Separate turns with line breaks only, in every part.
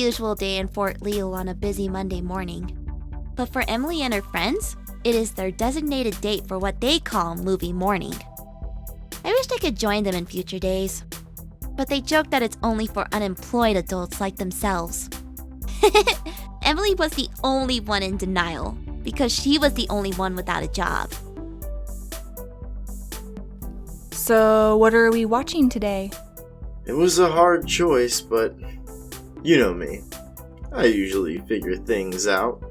usual day in Fort Leal on a busy Monday morning. But for Emily and her friends, it is their designated date for what they call movie morning. I wished I could join them in future days, but they joke that it's only for unemployed adults like themselves. Emily was the only one in denial, because she was the only one without a job.
So, what are we watching today?
It was a hard choice, but you know me. I usually figure things out.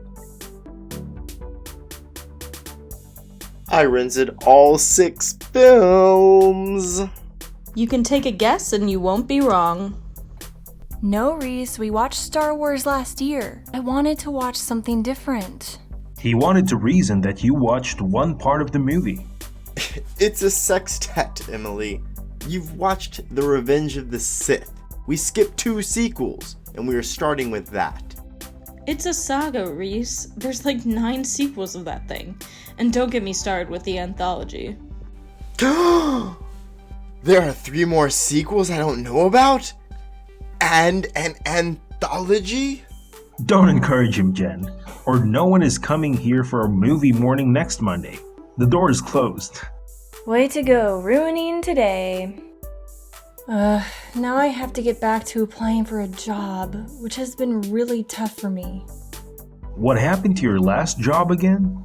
I rented all 6 films.
You can take a guess and you won't be wrong.
No, Reese, we watched Star Wars last year. I wanted to watch something different.
He wanted to reason that you watched one part of the movie.
It's a sextet, Emily. You've watched The Revenge of the Sith. We skipped 2 sequels, and we are starting with that.
It's a saga, Reese. There's like 9 sequels of that thing. And don't get me started with the anthology.
There are 3 more sequels I don't know about? And an anthology?
Don't encourage him, Jen, or no one is coming here for a movie morning next Monday. The door is closed.
Way to go, ruining today. Now I have to get back to applying for a job, which has been really tough for me.
What happened to your last job again?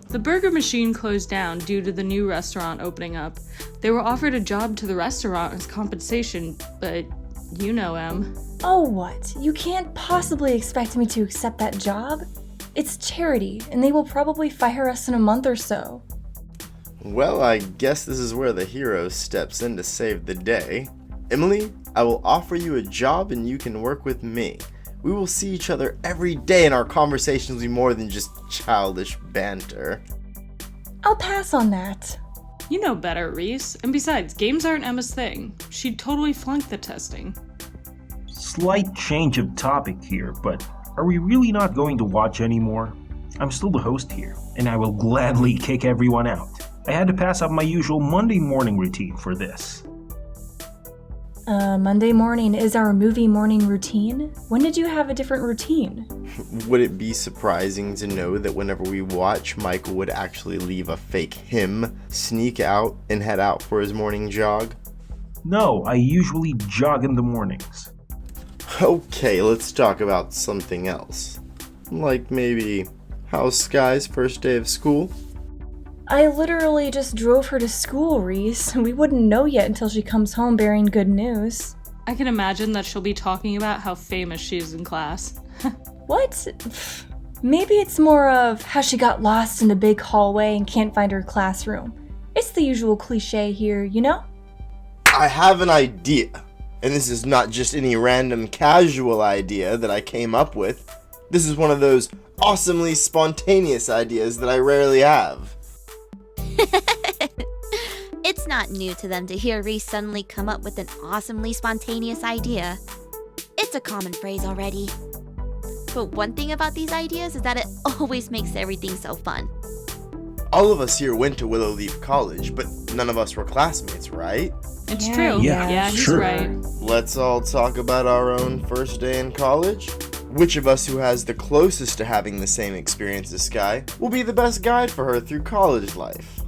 The burger machine closed down due to the new restaurant opening up. They were offered a job to the restaurant as compensation, but you know, Em.
Oh, what? You can't possibly expect me to accept that job? It's charity, and they will probably fire us in a month or so.
Well, I guess this is where the hero steps in to save the day. Emily, I will offer you a job and you can work with me. We will see each other every day and our conversations will be more than just childish banter.
I'll pass on that.
You know better, Reese. And besides, games aren't Emma's thing. She'd totally flunk the testing.
Slight change of topic here, but are we really not going to watch anymore? I'm still the host here, and I will gladly kick everyone out. I had to pass up my usual Monday morning routine for this.
Monday morning is our movie morning routine? When did you have a different routine?
Would it be surprising to know that whenever we watch, Michael would actually leave a fake him, sneak out, and head out for his morning jog?
No, I usually jog in the mornings.
Okay, let's talk about something else. Like maybe, how's Skye's first day of school?
I literally just drove her to school, Reese. We wouldn't know yet until she comes home bearing good news.
I can imagine that she'll be talking about how famous she is in class.
What? Maybe it's more of how she got lost in a big hallway and can't find her classroom. It's the usual cliche here, you know?
I have an idea. And this is not just any random casual idea that I came up with. This is one of those awesomely spontaneous ideas that I rarely have.
It's not new to them to hear Reese suddenly come up with an awesomely spontaneous idea. It's a common phrase already. But one thing about these ideas is that it always makes everything so fun.
All of us here went to Willow Leaf College, but none of us were classmates, right?
It's true.
Yeah,
he's
sure.
right.
Let's all talk about our own first day in college. Which of us who has the closest to having the same experience as Skye will be the best guide for her through college life?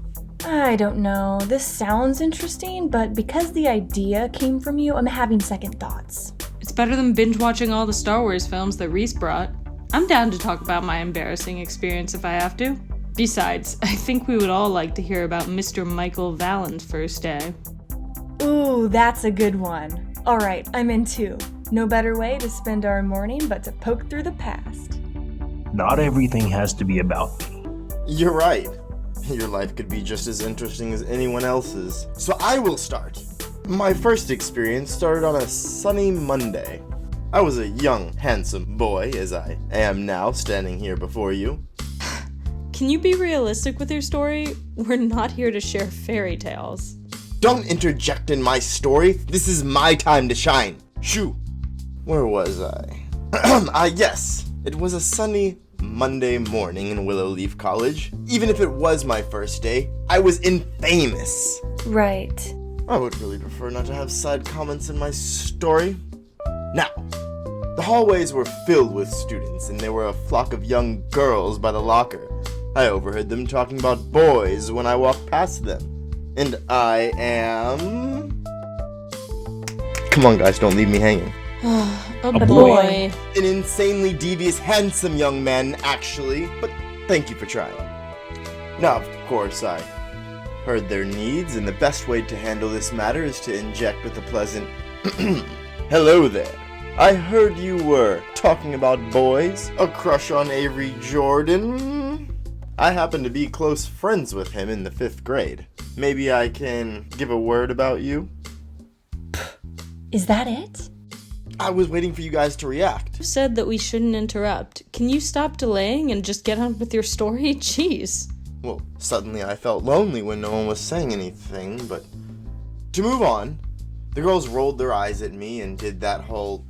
I don't know. This sounds interesting, but because the idea came from you, I'm having second thoughts.
It's better than binge watching all the Star Wars films that Reese brought. I'm down to talk about my embarrassing experience if I have to. Besides, I think we would all like to hear about Mr. Michael Vallen's first day.
Ooh, that's a good one. Alright, I'm in too. No better way to spend our morning but to poke through the past.
Not everything has to be about me.
You're right. Your life could be just as interesting as anyone else's. So I will start. My first experience started on a sunny Monday. I was a young, handsome boy, as I am now standing here before you.
Can you be realistic with your story? We're not here to share fairy tales.
Don't interject in my story. This is my time to shine. Shoo. Where was I? Yes. It was a sunny Monday morning in Willow Leaf College. Even if it was my first day, I was infamous.
Right.
I would really prefer not to have side comments in my story. Now, The hallways were filled with students, and there were a flock of young girls by the locker. I overheard them talking about boys when I walked past them. And I am... Come on, guys, don't leave me hanging.
A
boy.
An insanely devious, handsome young man, actually, but thank you for trying. Now, of course, I heard their needs, and the best way to handle this matter is to inject with a pleasant, hello there. I heard you were talking about boys, a crush on Avery Jordan. I happen to be close friends with him in the 5th grade. Maybe I can give a word about you?
Is that it?
I was waiting for you guys to react.
You said that we shouldn't interrupt. Can you stop delaying and just get on with your story? Jeez.
Well, suddenly I felt lonely when no one was saying anything, but... To move on, the girls rolled their eyes at me and did that whole...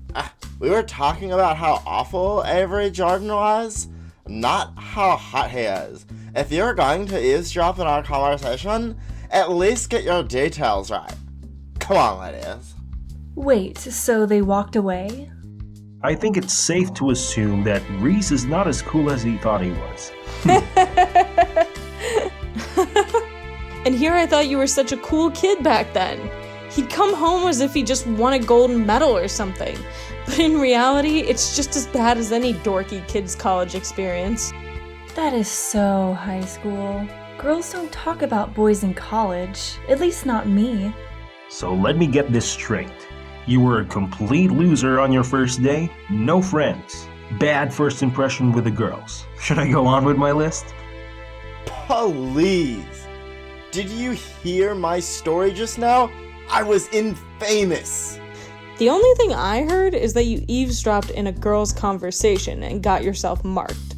we were talking about how awful Avery Jordan was, not how hot he is. If you're going to eavesdrop in our conversation, at least get your details right. Come on, ladies.
Wait, so they walked away?
I think it's safe to assume that Reese is not as cool as he thought he was.
And here I thought you were such a cool kid back then. He'd come home as if he just won a gold medal or something. But in reality, it's just as bad as any dorky kid's college experience.
That is so high school. Girls don't talk about boys in college. At least not me.
So let me get this straight. You were a complete loser on your first day, no friends, bad first impression with the girls. Should I go on with my list?
Please. Did you hear my story just now? I was infamous.
The only thing I heard is that you eavesdropped in a girl's conversation and got yourself marked.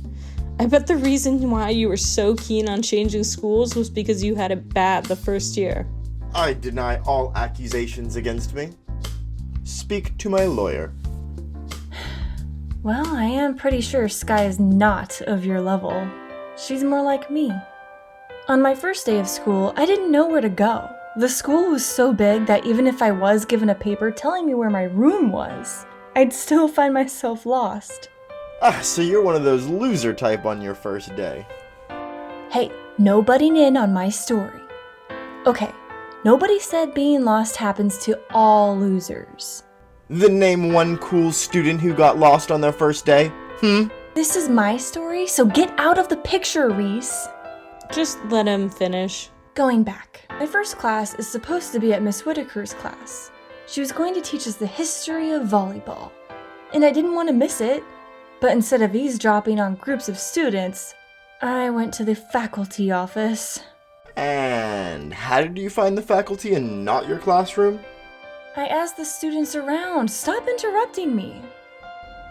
I bet the reason why you were so keen on changing schools was because you had it bad the first year.
I deny all accusations against me. Speak to my lawyer.
Well, I am pretty sure Skye is not of your level. She's more like me. On my first day of school, I didn't know where to go. The school was so big that even if I was given a paper telling me where my room was, I'd still find myself lost.
So you're one of those loser type on your first day.
Hey, no butting in on my story. Okay, nobody said being lost happens to all losers.
Then name one cool student who got lost on their first day.
This is my story, so get out of the picture, Reese.
Just let him finish.
Going back, my first class is supposed to be at Miss Whitaker's class. She was going to teach us the history of volleyball, and I didn't want to miss it. But instead of eavesdropping on groups of students, I went to the faculty office.
And how did you find the faculty and not your classroom?
I asked the students around, stop interrupting me.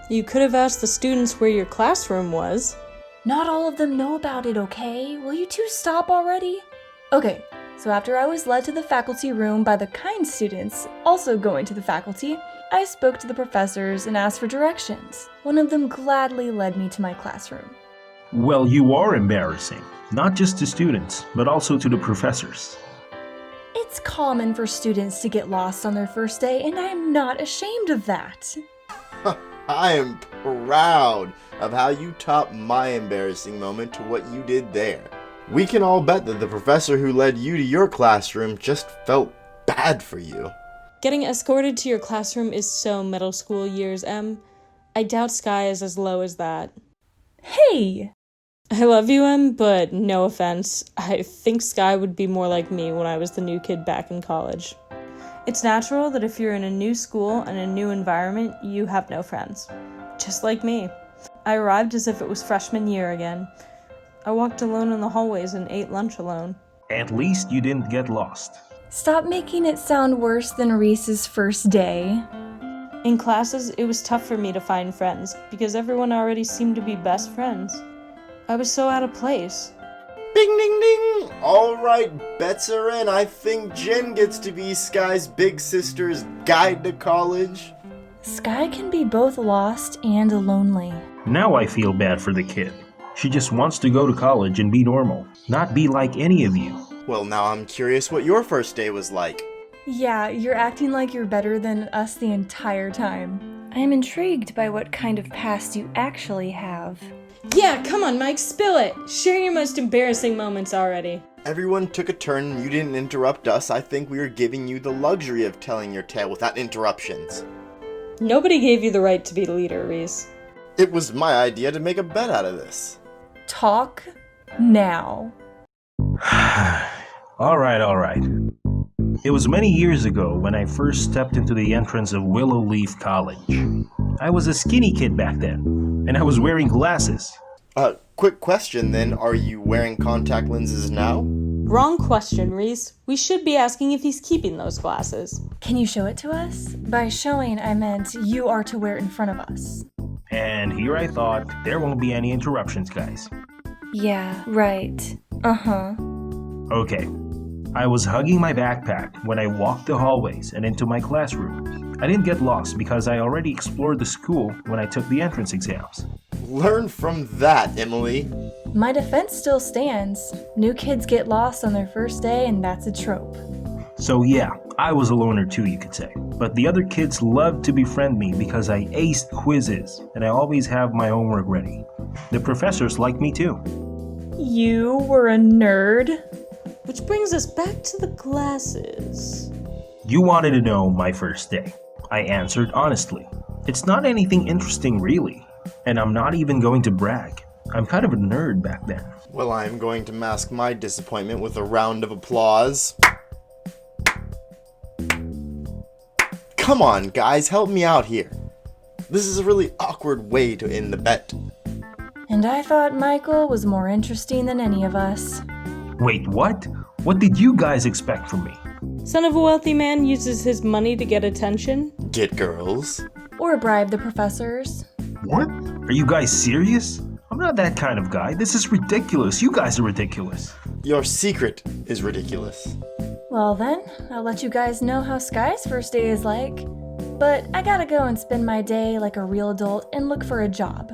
You could have asked the students where your classroom was.
Not all of them know about it, okay? Will you two stop already? Okay, so after I was led to the faculty room by the kind students, also going to the faculty, I spoke to the professors and asked for directions. One of them gladly led me to my classroom.
Well, you are embarrassing. Not just to students, but also to the professors.
It's common for students to get lost on their first day, and I'm not ashamed of that.
I am proud of how you topped my embarrassing moment to what you did there. We can all bet that the professor who led you to your classroom just felt bad for you.
Getting escorted to your classroom is so middle school years, Em. I doubt Skye is as low as that.
Hey!
I love you, Em, but no offense. I think Skye would be more like me when I was the new kid back in college. It's natural that if you're in a new school and a new environment, you have no friends. Just like me. I arrived as if it was freshman year again. I walked alone in the hallways and ate lunch alone.
At least you didn't get lost.
Stop making it sound worse than Reese's first day.
In classes, it was tough for me to find friends because everyone already seemed to be best friends. I was so out of place.
Ding ding ding! Alright, bets are in. I think Jen gets to be Skye's big sister's guide to college.
Skye can be both lost and lonely.
Now I feel bad for the kid. She just wants to go to college and be normal, not be like any of you.
Well, now I'm curious what your first day was like.
Yeah, you're acting like you're better than us the entire time. I am intrigued by what kind of past you actually have.
Yeah, come on, Mike, spill it. Share your most embarrassing moments already.
Everyone took a turn and you didn't interrupt us. I think we are giving you the luxury of telling your tale without interruptions.
Nobody gave you the right to be leader, Reese.
It was my idea to make a bet out of this.
Talk now.
Alright. It was many years ago when I first stepped into the entrance of Willow Leaf College. I was a skinny kid back then, and I was wearing glasses.
Quick question then, are you wearing contact lenses now?
Wrong question, Reese. We should be asking if he's keeping those glasses.
Can you show it to us? By showing, I meant you are to wear it in front of us.
And here I thought, there won't be any interruptions, guys.
Yeah, right. Uh-huh.
Okay. I was hugging my backpack when I walked the hallways and into my classroom. I didn't get lost because I already explored the school when I took the entrance exams.
Learn from that, Emily.
My defense still stands. New kids get lost on their first day, and that's a trope.
So yeah, I was a loner too, you could say. But the other kids loved to befriend me because I aced quizzes, and I always have my homework ready. The professors liked me too.
You were a nerd?
Which brings us back to the glasses.
You wanted to know my first day. I answered honestly. It's not anything interesting really, and I'm not even going to brag. I'm kind of a nerd back then.
Well, I'm going to mask my disappointment with a round of applause. Come on, guys, help me out here. This is a really awkward way to end the bet.
And I thought Michael was more interesting than any of us.
Wait, what? What did you guys expect from me?
Son of a wealthy man uses his money to get attention?
Get girls.
Or bribe the professors.
What? Are you guys serious? I'm not that kind of guy. This is ridiculous. You guys are ridiculous.
Your secret is ridiculous.
Well then, I'll let you guys know how Skye's first day is like. But I gotta go and spend my day like a real adult and look for a job.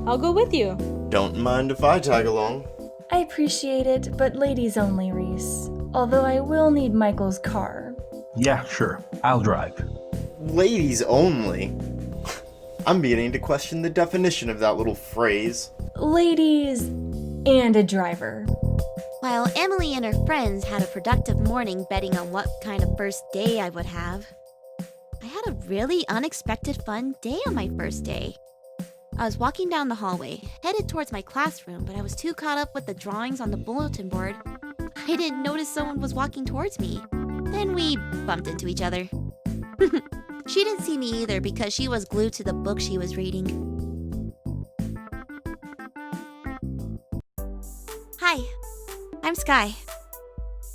I'll go with you.
Don't mind if I tag along.
I appreciate it, but ladies only, Reese. Although I will need Michael's car.
Yeah, sure. I'll drive.
Ladies only? I'm beginning to question the definition of that little phrase.
Ladies and a driver.
While Emily and her friends had a productive morning betting on what kind of first day I would have, I had a really unexpected fun day on my first day. I was walking down the hallway, headed towards my classroom, but I was too caught up with the drawings on the bulletin board. I didn't notice someone was walking towards me. Then we bumped into each other. She didn't see me either because she was glued to the book she was reading. Hi, I'm Skye.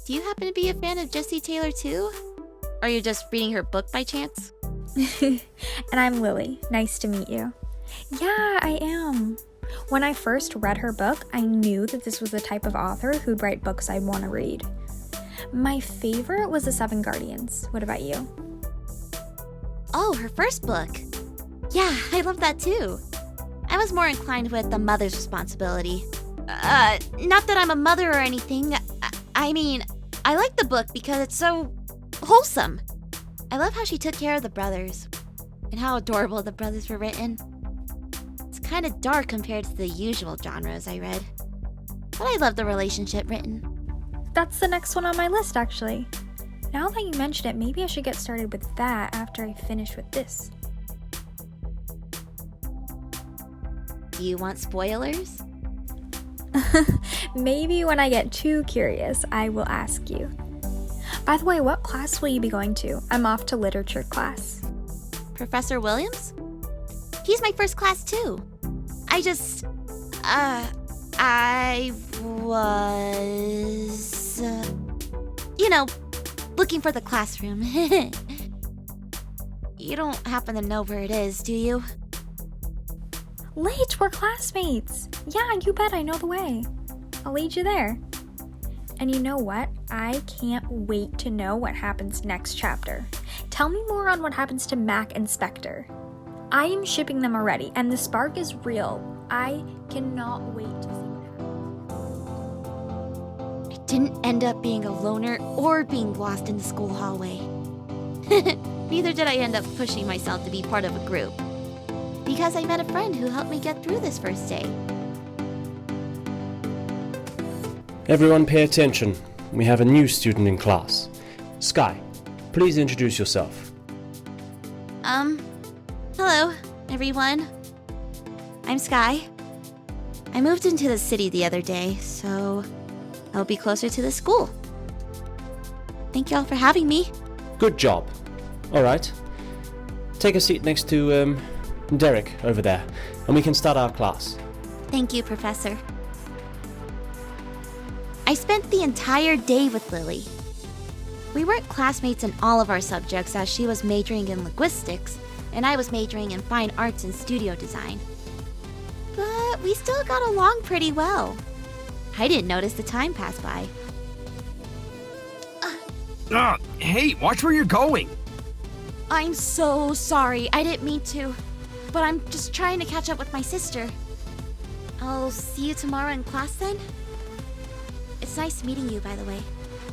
Do you happen to be a fan of Jessi Tayylor too? Or are you just reading her book by chance?
And I'm Lily. Nice to meet you. Yeah, I am. When I first read her book, I knew that this was the type of author who'd write books I'd want to read. My favorite was The Seven Guardians. What about you?
Oh, her first book. Yeah, I love that too. I was more inclined with The Mother's Responsibility. Not that I'm a mother or anything. I mean, I like the book because it's so wholesome. I love how she took care of the brothers and how adorable the brothers were written. It's kind of dark compared to the usual genres I read, but I love the relationship written.
That's the next one on my list, actually. Now that you mention it, maybe I should get started with that after I finish with this.
Do you want spoilers?
Maybe when I get too curious, I will ask you. By the way, what class will you be going to? I'm off to literature class.
Professor Williams? He's my first class too. I was, looking for the classroom. You don't happen to know where it is, do you?
Late, we're classmates. Yeah, you bet I know the way. I'll lead you there. And you know what? I can't wait to know what happens next chapter. Tell me more on what happens to Mac and Spectre. I am shipping them already, and the spark is real. I cannot wait to see what happens.
I didn't end up being a loner or being lost in the school hallway. neither did I end up pushing myself to be part of a group. Because I met a friend who helped me get through this first day.
Everyone pay attention. We have a new student in class. Skye, please introduce yourself.
Hello, everyone. I'm Skye. I moved into the city the other day, so I'll be closer to the school. Thank y'all for having me.
Good job. Alright. Take a seat next to, Derek over there, and we can start our class.
Thank you, Professor. I spent the entire day with Lily. We weren't classmates in all of our subjects, as she was majoring in linguistics, and I was majoring in fine arts and studio design. But we still got along pretty well. I didn't notice the time pass by.
Hey, watch where you're going.
I'm so sorry, I didn't mean to. But I'm just trying to catch up with my sister. I'll see you tomorrow in class then? It's nice meeting you, by the way.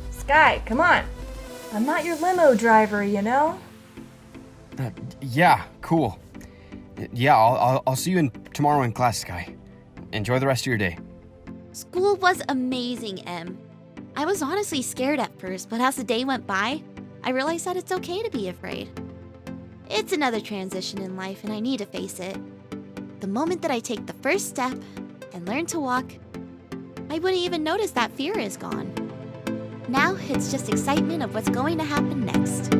Skye, come on. I'm not your limo driver, you know?
Yeah, cool. Yeah, I'll see you tomorrow in class, Skye. Enjoy the rest of your day.
School was amazing, Em. I was honestly scared at first, but as the day went by, I realized that it's okay to be afraid. It's another transition in life, and I need to face it. The moment that I take the first step and learn to walk, I wouldn't even notice that fear is gone. Now it's just excitement of what's going to happen next.